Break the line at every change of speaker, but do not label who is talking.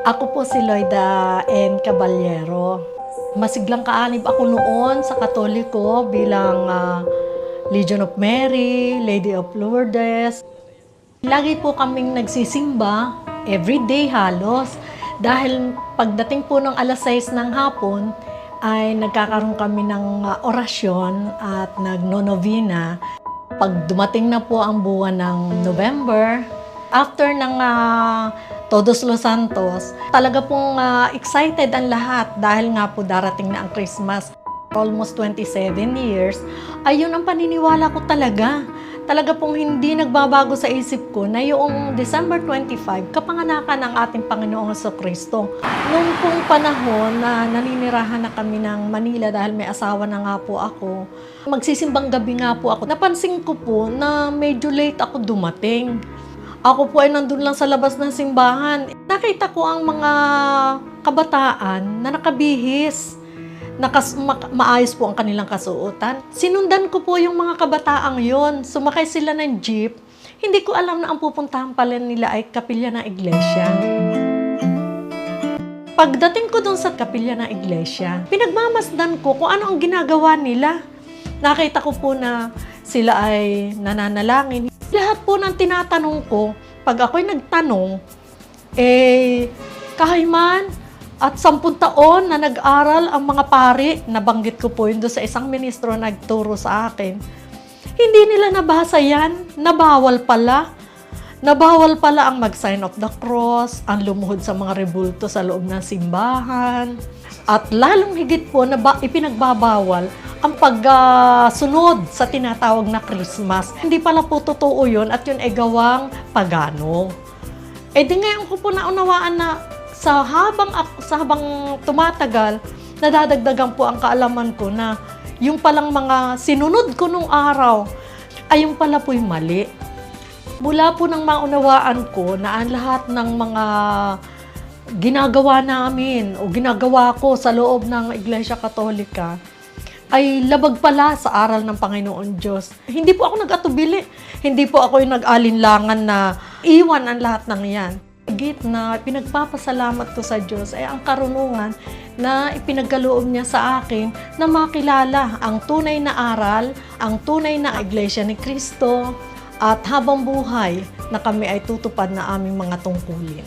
Ako po si Loida N. Caballero. Masiglang kaanib ako noon sa Katoliko bilang Legion of Mary, Lady of Lourdes. Lagi po kaming nagsisimba, everyday halos. Dahil pagdating po ng alas 6 ng hapon, ay nagkakaroon kami ng orasyon at nagnonovena. Pag dumating na po ang buwan ng November, after ng Todos Los Santos, talaga pong excited ang lahat dahil nga po darating na ang Christmas. Almost 27 years, ayun ang paniniwala ko talaga. Talaga pong hindi nagbabago sa isip ko na yung December 25, kapanganakan ng ating Panginoong Jesucristo. Noong pong panahon na naninirahan na kami ng Manila dahil may asawa na nga po ako, magsisimbang gabi nga po ako, napansin ko po na medyo late ako dumating. Ako po ay nandun lang sa labas ng simbahan. Nakita ko ang mga kabataan na nakabihis. Maayos po ang kanilang kasuotan. Sinundan ko po yung mga kabataang yon. Sumakay sila ng jeep. Hindi ko alam na ang pupuntahan pala nila ay kapilya ng iglesia. Pagdating ko dun sa kapilya ng iglesia, pinagmamasdan ko kung ano ang ginagawa nila. Nakita ko po na sila ay nananalangin. Lahat po ng tinatanong ko, pag ako'y nagtanong, kahayman at 10 taon na nag-aral ang mga pari, nabanggit ko po yun doon sa isang ministro na nagturo sa akin. Hindi nila nabasa yan, nabawal pala. Nabawal pala ang mag-sign of the cross, ang lumuhod sa mga rebulto sa loob ng simbahan. At lalong higit po na ipinagbabawal ang pagsunod sa tinatawag na Christmas. Hindi pala po totoo yun at yun ay gawang pagano. Di ngayon ko po naunawaan na sa habang tumatagal, nadadagdagan po ang kaalaman ko na yung palang mga sinunod ko nung araw ay yung pala po'y mali. Mula po nang maunawaan ko na ang lahat ng mga ginagawa namin o ginagawa ko sa loob ng Iglesia Katolika ay labag pala sa aral ng Panginoon Diyos. Hindi po ako nag-atubili. Hindi po ako yung nag-alinlangan na iwan ang lahat ng yan. Higit na pinagpapasalamat ko sa Diyos ay ang karunungan na ipinagkaloob niya sa akin na makilala ang tunay na aral, ang tunay na Iglesia ni Cristo, at habang buhay na kami ay tutupad na aming mga tungkulin.